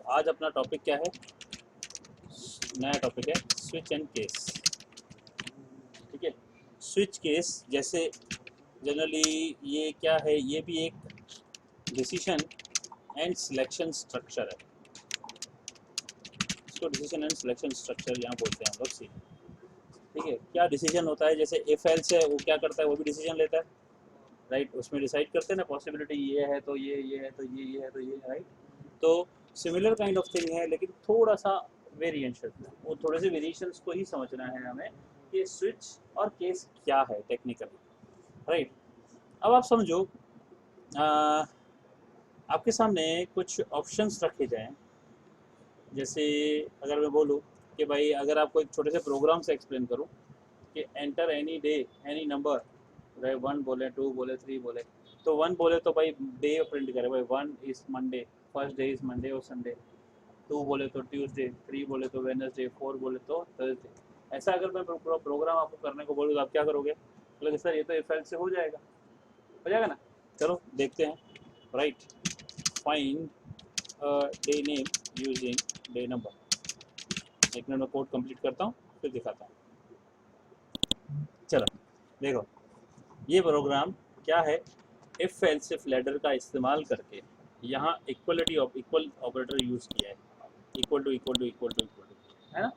आज अपना टॉपिक क्या है, नया टॉपिक है स्विच एंड केस। ठीक है, स्विच केस जैसे जनरली ये क्या है, ये भी एक डिसीजन एंड सिलेक्शन स्ट्रक्चर है। इसको डिसीजन एंड सिलेक्शन स्ट्रक्चर यहाँ बोलते हैं हम लोग। सी ठीक है, क्या डिसीजन होता है, जैसे इफ एल्स है वो क्या करता है, वो भी डिसीजन लेता है, राइट। उसमें डिसाइड करते हैं ना, पॉसिबिलिटी ये है तो ये है तो ये है तो ये, राइट। तो सिमिलर काइंड ऑफ थिंग है, लेकिन थोड़ा सा वेरिएशन, वो थोड़े से वेरिएशंस को ही समझना है हमें कि स्विच और केस क्या है टेक्निकली, राइट। अब आप समझो, आपके सामने कुछ ऑप्शंस रखे जाएं। जैसे अगर मैं बोलूँ कि भाई, अगर आपको एक छोटे से प्रोग्राम से एक्सप्लेन करूँ कि enter any day any number, भाई 1 बोले, 2 बोले, 3 बोले, तो 1 बोले तो भाई डे प्रिंट करे, भाई 1 is Monday, first day is Monday और संडे। 2 बोले तो ट्यूसडे, 3 बोले तो वेडनेसडे, 4 बोले तो थर्सडे। ऐसा अगर मैं पूरा प्रोग्राम आपको करने को बोलूँ तो आप क्या करोगे? बोले सर ये तो इफ एल्स से हो जाएगा ना। चलो देखते हैं, right. Find day name using day number. एक मिनट में कोड कंप्लीट करता हूँ, फिर दिखाता हूँ। चलो देखो, ये प्रोग्राम क्या है, इफ एल्स इफ लैडर का इस्तेमाल करके यहाँ equality of equal operator use किया है, equal to equal to equal to equal to, है ना।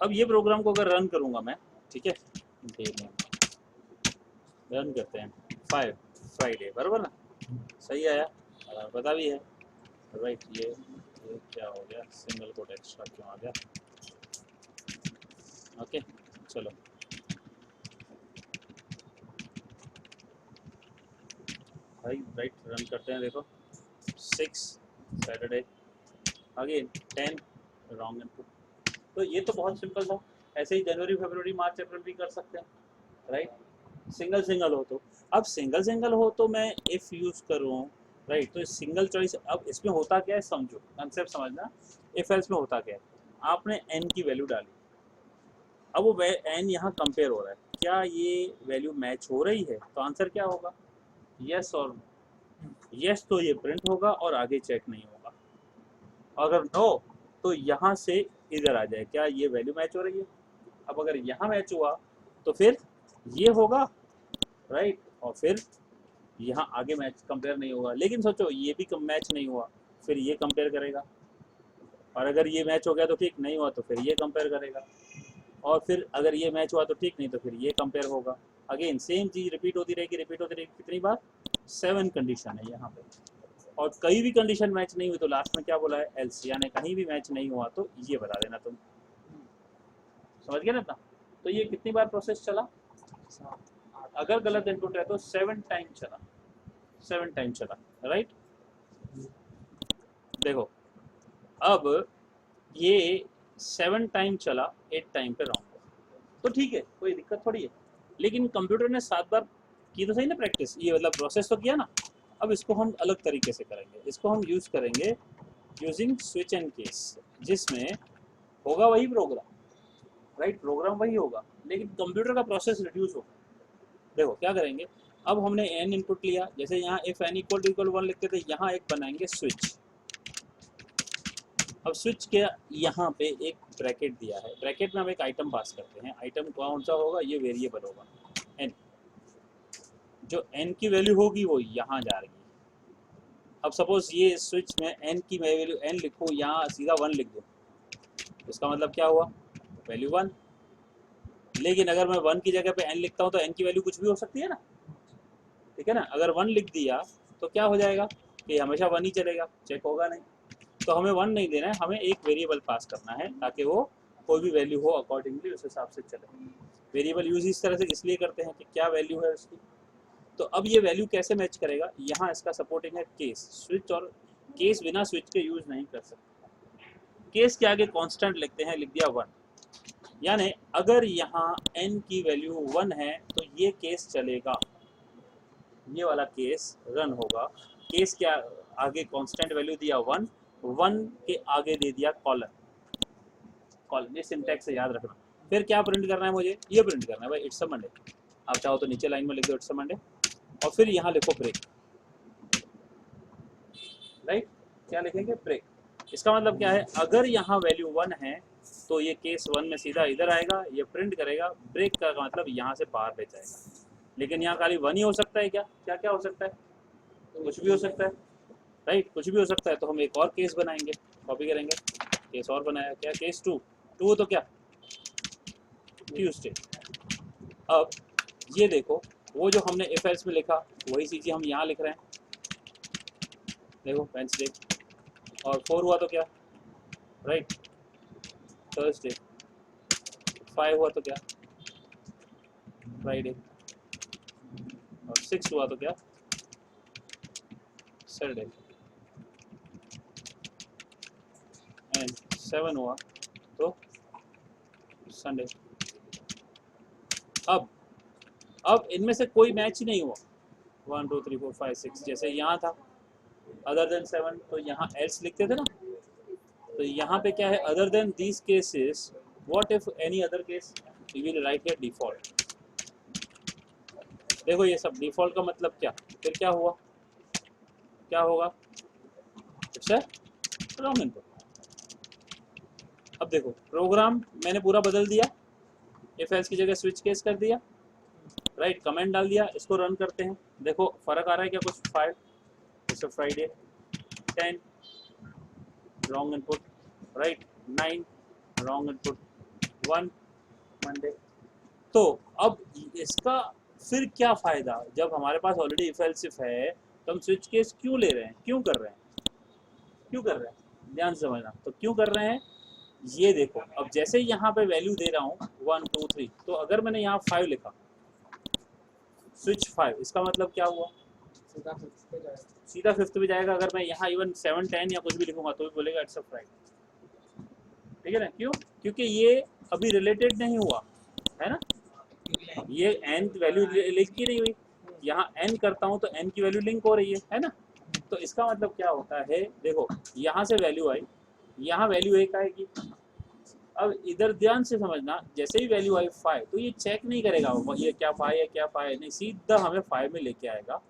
अब ये प्रोग्राम को अगर रन करूँगा मैं, ठीक है, रन करते हैं, 5 फ्राइडे, बराबर ना, सही आया, पता भी है, राइट। ये क्या हो गया, सिंगल कोट एक्स्ट्रा क्यों आ गया, ओके। चलो भाई, राइट, रन करते हैं। देखो 6 सैटरडे, अगेन 10 रॉन्ग इनपुट। तो ये तो बहुत सिंपल था। ऐसे ही जनवरी फरवरी मार्च अप्रैल भी कर सकते हैं, राइट। सिंगल सिंगल हो तो, अब सिंगल सिंगल हो तो मैं इफ़ यूज़ करूँ, राइट। तो सिंगल चॉइस, अब इसमें होता क्या है, समझो कंसेप्ट समझना। इफ एल्स में होता क्या है, आपने एन की वैल्यू डाली, अब वो एन यहाँ कंपेयर हो रहा है, क्या ये वैल्यू मैच हो रही है, तो आंसर क्या होगा, यस और यस, तो ये प्रिंट होगा और आगे चेक नहीं होगा। अगर नो, तो यहाँ से इधर आ जाए, क्या ये वैल्यू मैच हो रही है। अब अगर यहाँ मैच हुआ तो फिर ये होगा, राइट, और फिर यहाँ आगे मैच कंपेयर नहीं होगा। लेकिन सोचो ये भी मैच नहीं हुआ, फिर ये कंपेयर करेगा, और अगर ये मैच हो गया तो ठीक, नहीं हुआ तो फिर ये कंपेयर करेगा, और फिर अगर ये मैच हुआ तो ठीक, नहीं तो फिर ये कंपेयर होगा। अगेन सेम चीज़ रिपीट होती रहेगी, रिपीट होती रहेगी। कितनी बार, 7 कंडीशन है यहाँ पे, और कहीं भी कंडीशन मैच नहीं हुई तो लास्ट में क्या बोला है, एल्स, यानी कहीं भी मैच नहीं हुआ तो ये बता देना तुम, समझ गए ना इतना। तो ये कितनी बार प्रोसेस चला, अगर गलत इनपुट है तो 7 टाइम चला, 7 टाइम चला, राइट। देखो अब ये 7 टाइम चला, 8 टाइम पे रॉन्ग हुआ, तो ठीक है, कोई दिक्कत थोड़ी है। लेकिन कंप्यूटर ने 7 बार की तो सही ना प्रैक्टिस, ये मतलब प्रोसेस तो किया ना। अब इसको हम अलग तरीके से करेंगे, इसको हम यूज़ करेंगे यूजिंग स्विच एंड केस, जिसमें होगा वही प्रोग्राम, राइट, प्रोग्राम वही होगा, लेकिन कंप्यूटर का प्रोसेस रिड्यूस होगा। देखो क्या करेंगे, अब हमने एन इनपुट लिया, जैसे यहाँ if n equal to equal 1 लिखते थे, यहाँ एक बनाएंगे स्विच। अब स्विच के यहाँ पे एक ब्रैकेट दिया है, ब्रैकेट में हम एक आइटम पास करते हैं, आइटम कौन सा होगा, ये वेरिएबल होगा एन, जो एन की वैल्यू होगी वो यहाँ जा रही है। अब सपोज ये स्विच में एन की मैं वैल्यू एन लिखूँ, यहाँ सीधा 1 लिख दूँ, इसका मतलब क्या हुआ, वैल्यू 1। लेकिन अगर मैं 1 की जगह पे एन लिखता हूँ तो एन की वैल्यू कुछ भी हो सकती है ना, ठीक है ना। अगर 1 लिख दिया तो क्या हो जाएगा कि हमेशा 1 ही चलेगा, चेक होगा नहीं। तो हमें 1 नहीं देना है, हमें एक वेरिएबल पास करना है ताकि वो कोई भी वैल्यू हो अकॉर्डिंगली उस हिसाब से चले। वेरिएबल यूज इस तरह से इसलिए करते हैं कि क्या वैल्यू है उसकी। तो अब ये वैल्यू कैसे मैच करेगा, यहाँ इसका सपोर्टिंग है केस, स्विच, और केस बिना स्विच के यूज नहीं कर सकते। केस के आगे कांस्टेंट लिखते हैं, लिख दिया 1, यानी अगर यहाँ n की वैल्यू 1 है तो ये केस चलेगा, ये वाला केस रन होगा। केस के आगे कांस्टेंट वैल्यू दिया 1, 1 के आगे दे दिया कॉलन, कॉलन, ये सिंटैक्स से याद रखना। फिर क्या प्रिंट करना है मुझे, ये प्रिंट करना है भाई इट्स अ मंडे। आप चाहो तो नीचे लाइन में लिख दो इट्स अ मंडे, और फिर यहाँ लिखो ब्रेक, राइट। क्या लिखेंगे, ब्रेक। इसका मतलब क्या है, अगर यहाँ वैल्यू 1 है तो ये केस 1 में सीधा इधर आएगा, ये प्रिंट करेगा, ब्रेक का मतलब यहाँ से बाहर ले जाएगा। लेकिन यहाँ खाली 1 ही हो सकता है क्या? क्या क्या हो सकता है? कुछ भी हो सकता है, राइट, कुछ भी हो सकता है। तो हम एक और केस बनाएंगे, कॉपी करेंगे, केस और बनाया, क्या केस 2, 2 तो क्या ट्यूसडे। अब ये देखो, वो जो हमने इफ एल्स में लिखा वही चीज़ें हम यहाँ लिख रहे हैं, देखो वेंसडे, और 4 हुआ तो क्या, राइट, थर्सडे, 5 हुआ तो क्या, फ्राइडे, और 6 हुआ तो क्या, सैटरडे, एंड 7 हुआ तो संडे। अब इनमें से कोई मैच ही नहीं हुआ, 1 2 3 4 5 6, जैसे यहाँ था अदर देन 7, तो यहाँ एल्स लिखते थे ना, तो यहाँ पे क्या है, other than these cases, what if any other case, we will write here default. देखो ये सब डिफॉल्ट का मतलब क्या, फिर क्या हुआ, क्या होगा, इट्स रॉन्ग इनपुट। अब देखो प्रोग्राम मैंने पूरा बदल दिया, इफ एल्स की जगह स्विच केस कर दिया, राइट, कमेंट डाल दिया, इसको रन करते हैं, देखो फर्क आ रहा है क्या कुछ, 5 it's Friday, 10 wrong input, right, 9 wrong input, 1 Monday. तो अब इसका फिर क्या फ़ायदा, जब हमारे पास ऑलरेडी इफ एल्स इफ है तो हम स्विच केस क्यों ले रहे हैं, क्यों कर रहे हैं, क्यों कर रहे हैं, ध्यान से समझना, तो क्यों कर रहे हैं ये देखो। अब जैसे यहाँ पे वैल्यू दे रहा हूँ 1 2 3, तो अगर मैंने यहाँ 5 लिखा, स्विच 5, इसका मतलब क्या हुआ, सीधा फिफ्थ पे जाएगा। अगर मैं यहाँ इवन 7 10 या कुछ भी लिखूंगा तो भी बोलेगा इट्स अ फ्राइडे, ठीक है ना, क्यों, क्योंकि ये अभी रिलेटेड नहीं हुआ है ना, ये एन वैल्यू लिंक ही नहीं हुई, यहाँ एन करता हूँ तो एन की वैल्यू लिंक हो रही है ना। तो इसका मतलब क्या होता है, देखो यहाँ से वैल्यू आई, यहाँ वैल्यू 1 आएगी। अब इधर ध्यान से समझना, जैसे ही वैल्यू आई 5, तो ये चेक नहीं करेगा ये क्या 5 है क्या 5 है, नहीं, सीधा हमें 5 में लेके आएगा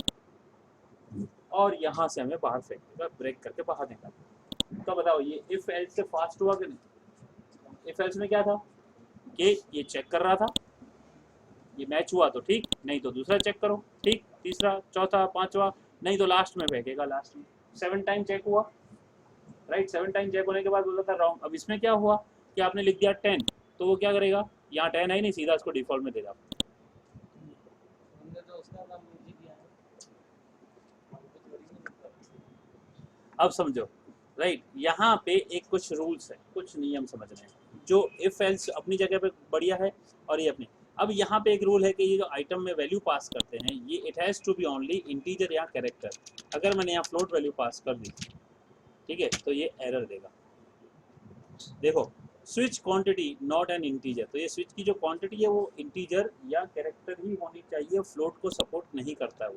और यहाँ से हमें बाहर फेंक देगा, ब्रेक करके बाहर निकाल। तो बताओ ये इफ एल्स से फास्ट हुआ कि नहीं, इफ एल्स में क्या था कि ये चेक कर रहा था, ये मैच हुआ तो ठीक, नहीं तो दूसरा चेक करो, ठीक, तीसरा, चौथा, पांचवा, नहीं तो लास्ट में फेंकेगा, लास्ट में 7 टाइम चेक हुआ, राइट, 7 टाइम चेक होने के बाद बोला था रॉन्ग। अब इसमें क्या हुआ कि आपने लिख दिया 10, तो वो क्या करेगा, यहाँ 10 है ही नहीं, सीधा इसको डिफॉल्ट में देगा। अब समझो, राइट, यहाँ पे एक कुछ रूल्स है, कुछ नियम समझने हैं, जो इफ एल्स अपनी जगह पे बढ़िया है और ये अपनी। अब यहाँ पे एक रूल है कि ये जो आइटम में वैल्यू पास करते हैं, ये it has to be only integer या कैरेक्टर। अगर मैंने यहाँ फ्लोट वैल्यू पास कर दी, ठीक है, तो ये एरर देगा। देखो switch quantity not an integer, तो ये स्विच की जो क्वांटिटी है वो इंटीजर या कैरेक्टर ही होनी चाहिए, फ्लोट को सपोर्ट नहीं करता है वो,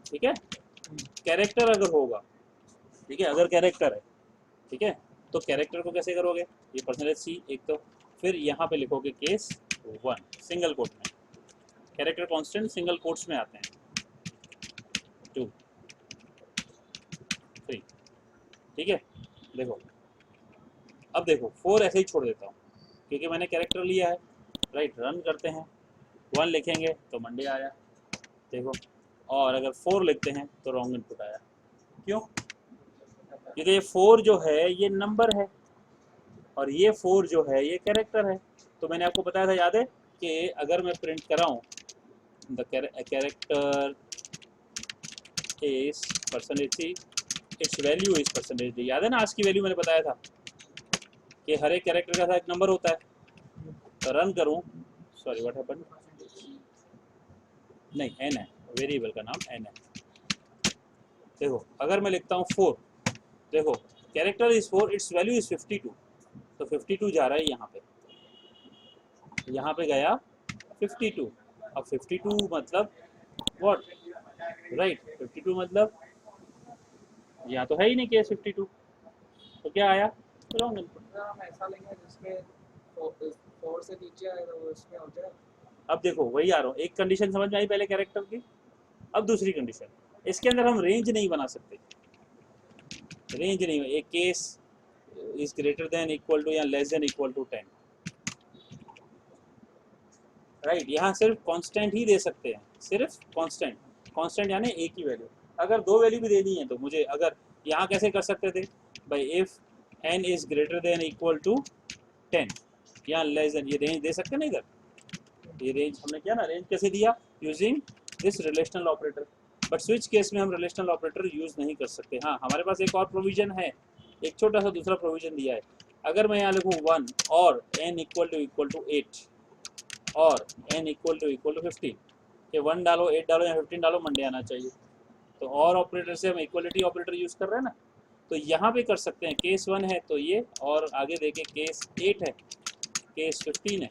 ठीक है। कैरेक्टर अगर होगा, ठीक है, अगर कैरेक्टर है, ठीक है, तो कैरेक्टर को कैसे करोगे, ये परसेंटेज सी एक, तो फिर यहाँ पे लिखोगे केस 1 सिंगल कोट में, कैरेक्टर कांस्टेंट सिंगल कोट्स में आते हैं, 2 3, ठीक है। देखो अब देखो 4 ऐसे ही छोड़ देता हूँ क्योंकि मैंने कैरेक्टर लिया है, राइट, रन करते हैं, 1 लिखेंगे तो मंडे आया, देखो, और अगर 4 लिखते हैं तो रॉन्ग इनपुट आया, क्यों, क्योंकि ये 4 जो है ये नंबर है और ये 4 जो है ये कैरेक्टर है। तो मैंने आपको बताया था, याद है, कि अगर मैं प्रिंट कराऊँ the character is percentage C, its value is percentage D, याद है ना, आज की वैल्यू मैंने बताया था कि हर एक कैरेक्टर का साथ एक नंबर होता है। तो रन करूँ, सॉरी व्हाट हैपेंड, नहीं एन है, वेरिएबल का नाम एन है। देखो अगर मैं लिखता हूँ 4, देखो character is 4, it's value is 52, तो 52 जा रहा है यहाँ पे गया 52। अब 52 मतलब व्हाट, राइट, 52 मतलब यहाँ तो है ही नहीं केस 52, तो क्या आया, रॉन्ग इनपुट। हम ऐसा लेंगे जिसमें 4 से नीचे आए तो उसमें हो जाए। अब देखो वही आ रहा हूँ, एक कंडीशन समझ में आई पहले कैरेक्टर की, अब दूसरी कंडीशन, इसके अंदर हम रेंज नहीं बना सकते, रेंज नहीं, एक case is greater than equal to या less than equal to 10, right. यहाँ सिर्फ कांस्टेंट ही दे सकते हैं, सिर्फ कांस्टेंट, कांस्टेंट यानी एक ही वैल्यू। अगर दो वैल्यू भी देनी है तो मुझे, अगर यहाँ कैसे कर सकते थे भाई, if n is greater than equal to 10 या लेस देन, ये रेंज दे सकते ना इधर, ये रेंज हमने किया ना, रेंज कैसे दिया, using this relational operator. But switch case में हम रिलेशनल ऑपरेटर यूज नहीं कर सकते। हाँ, हमारे पास एक और प्रोविजन है, एक छोटा सा दूसरा प्रोविजन दिया है। अगर मैं यहाँ लिखूँ 1 और n इक्वल टू 8 और n इक्वल टू 15, ये 1 डालो 8 डालो या 15 डालो, मंडे आना चाहिए। तो और ऑपरेटर से हम इक्वलिटी ऑपरेटर यूज कर रहे हैं ना, तो यहाँ पे कर सकते हैं। केस 1 है तो ये, और आगे देखे केस 8 है, केस 15 है,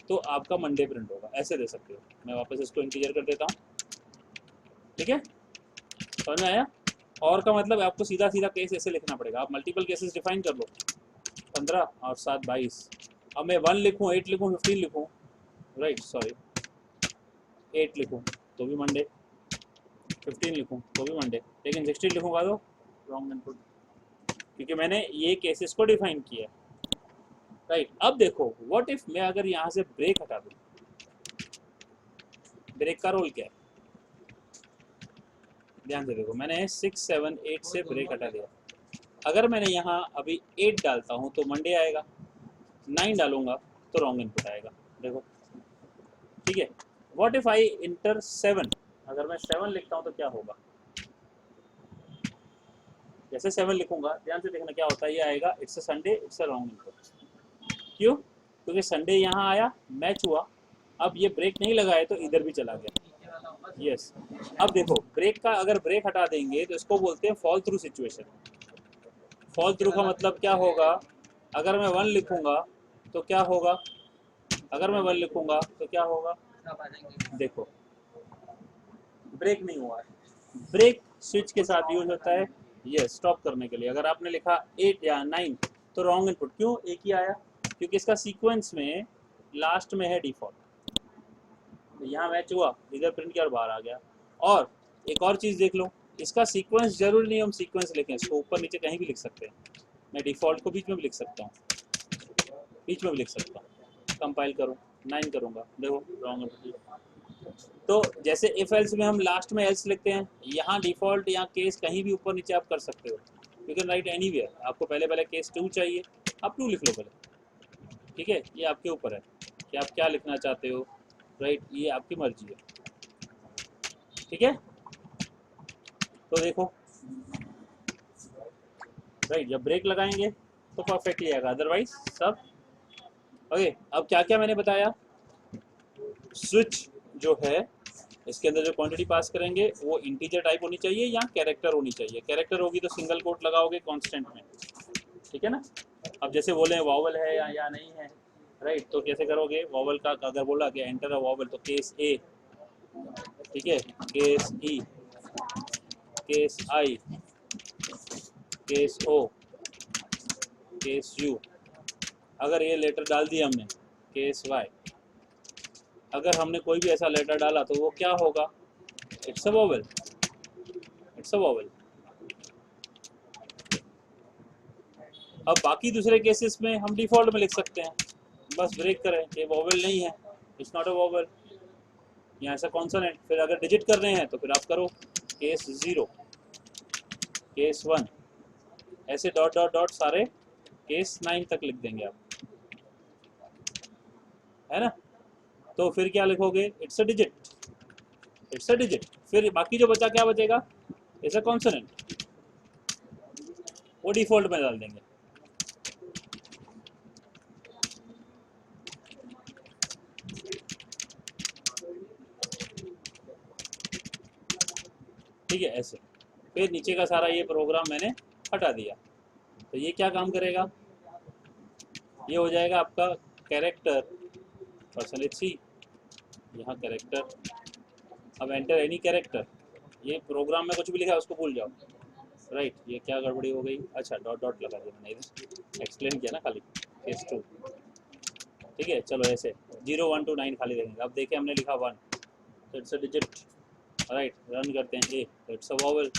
तो आपका मंडे प्रिंट होगा, ऐसे दे सकते हो। मैं वापस इसको इंटीजर कर देता हूँ, ठीक है, समझ में आया। और का मतलब आपको सीधा सीधा केस ऐसे लिखना पड़ेगा, आप मल्टीपल केसेस डिफाइन कर लो, 15 और 7 22। अब मैं 1 लिखूँ, 8 लिखूँ, 15 लिखूँ, राइट, सॉरी 8 लिखूँ तो भी मंडे, 15 लिखूँ तो भी मंडे, लेकिन 16 लिखूँगा तो रॉन्ग इनपुट, क्योंकि मैंने ये केसेस को डिफाइन किया, राइट। अब देखो, व्हाट इफ मैं अगर यहाँ से ब्रेक हटा दूँ, ब्रेक का रोल क्या है, ध्यान से देखो, मैंने 6 7 8 से ब्रेक हटा दिया। अगर मैंने यहाँ अभी 8 डालता हूँ तो मंडे आएगा, 9 डालूंगा तो रॉन्ग इनपुट आएगा, देखो, ठीक है। व्हाट इफ आई इंटर 7, अगर मैं 7 लिखता हूँ तो क्या होगा, जैसे 7 लिखूंगा, ध्यान से देखना क्या होता है, ये आएगा it's a Sunday, it's a wrong input. क्यों, क्योंकि संडे यहाँ आया, मैच हुआ, अब ये ब्रेक नहीं लगाए तो इधर भी चला गया, यस। अब देखो, ब्रेक का अगर ब्रेक हटा देंगे तो इसको बोलते हैं fall through situation. Fall through का मतलब क्या होगा, अगर मैं 1 लिखूंगा तो क्या होगा, अगर मैं 1 लिखूंगा तो क्या होगा, देखो ब्रेक नहीं हुआ है। ब्रेक स्विच के साथ यूज होता है ये स्टॉप करने के लिए। अगर आपने लिखा 8 या 9 तो रॉन्ग इनपुट, क्यों, एक ही आया, क्योंकि इसका सीक्वेंस में लास्ट में है डिफॉल्ट, तो यहाँ मैच हुआ, इधर प्रिंट किया और बाहर आ गया। और एक और चीज़ देख लो, इसका सीक्वेंस जरूरी नहीं हम सीक्वेंस लिखें, इसको ऊपर नीचे कहीं भी लिख सकते हैं। मैं डिफॉल्ट को बीच में भी लिख सकता हूँ, बीच में भी लिख सकता हूँ। कंपाइल करूँ, 9 करूँगा, देखो रॉन्ग इनपुट। तो जैसे इफ एल्स में हम लास्ट में एल्स लिखते हैं, यहाँ डिफॉल्ट या केस कहीं भी ऊपर नीचे आप कर सकते हो, यू कैन राइट एनीवेयर। आपको पहले पहले केस 2 चाहिए, आप 2 लिख लो पहले, ठीक है, ये आपके ऊपर है कि आप क्या लिखना चाहते हो, राइट, ये आपकी मर्जी है, ठीक है। तो देखो, राइट, जब ब्रेक लगाएंगे तो परफेक्टली आएगा, अदरवाइज सब ओके। अब क्या क्या मैंने बताया, स्विच जो है इसके अंदर जो क्वांटिटी पास करेंगे वो इंटीजर टाइप होनी चाहिए या कैरेक्टर होनी चाहिए। कैरेक्टर होगी तो सिंगल कोट लगाओगे कांस्टेंट में, ठीक है ना। अब जैसे बोले वॉवल है या नहीं है, राइट, तो कैसे करोगे, वॉवल का अगर बोला कि एंटर अ वॉवल तो केस ए, ठीक है, case E, case I, case O, case U. अगर ये लेटर डाल दिया हमने, केस वाई, अगर हमने कोई भी ऐसा लेटर डाला तो वो क्या होगा, it's a vowel, it's a vowel. अब बाकी दूसरे केसेस में हम डिफॉल्ट में लिख सकते हैं, बस ब्रेक करें कि वॉवल नहीं है, इट्स नॉट अ वॉवल, यहाँ ऐसा कॉन्सोनेंट। फिर अगर डिजिट कर रहे हैं तो फिर आप करो केस 0, केस 1, ऐसे डॉट डॉट डॉट सारे केस 9 तक लिख देंगे आप, है ना। तो फिर क्या लिखोगे, it's a digit, it's a digit. फिर बाकी जो बचा क्या बचेगा, इट्स अ कॉन्सोनेंट, वो डिफॉल्ट में डाल देंगे। ठीक है, ऐसे। फिर नीचे का सारा ये प्रोग्राम मैंने हटा दिया, तो ये क्या काम करेगा, ये हो जाएगा आपका कैरेक्टर पर्सनलेट सी, यहाँ कैरेक्टर। अब एंटर एनी कैरेक्टर, ये प्रोग्राम में कुछ भी लिखा है उसको भूल जाओ, राइट। ये क्या गड़बड़ी हो गई, अच्छा डॉट डॉट लगा दिया मैंने, इधर एक्सप्लेन किया ना खाली, केस 2, ठीक है। चलो ऐसे 0 1 2 9 खाली देंगे। अब देखें हमने लिखा 1 तो it's a digit, right. Run करते हैं ए तो इट्स अ वॉवल,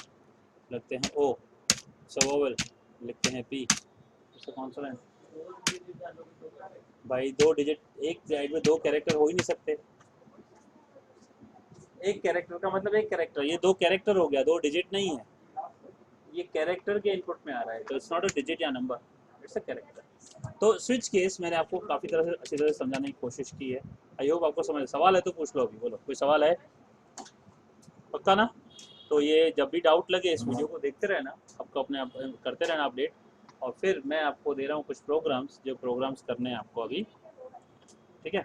लिखते हैं ओ, इट्स अ वॉवल, लिखते हैं पी, इससे कौन सा है भाई? 2 डिजिट एक साइड में 2 कैरेक्टर हो ही नहीं सकते। एक कैरेक्टर का मतलब एक कैरेक्टर, ये 2 कैरेक्टर हो गया, 2 डिजिट नहीं है। ये कैरेक्टर के इनपुट में आ रहा है, तो इट्स नॉट अ डिजिट या नंबर, इट्स अ कैरेक्टर। तो स्विच केस मैंने आपको काफ़ी तरह से अच्छी तरह से समझाने की कोशिश की है। आई होप आपको समझ। सवाल है तो पूछ लो, अभी बोलो कोई सवाल है? पक्का ना? तो ये जब भी डाउट लगे इस वीडियो को देखते रहना, आपको अपने आप करते रहना अपडेट। और फिर मैं आपको दे रहा हूँ कुछ प्रोग्राम्स, जो प्रोग्राम्स करने हैं आपको अभी, ठीक है?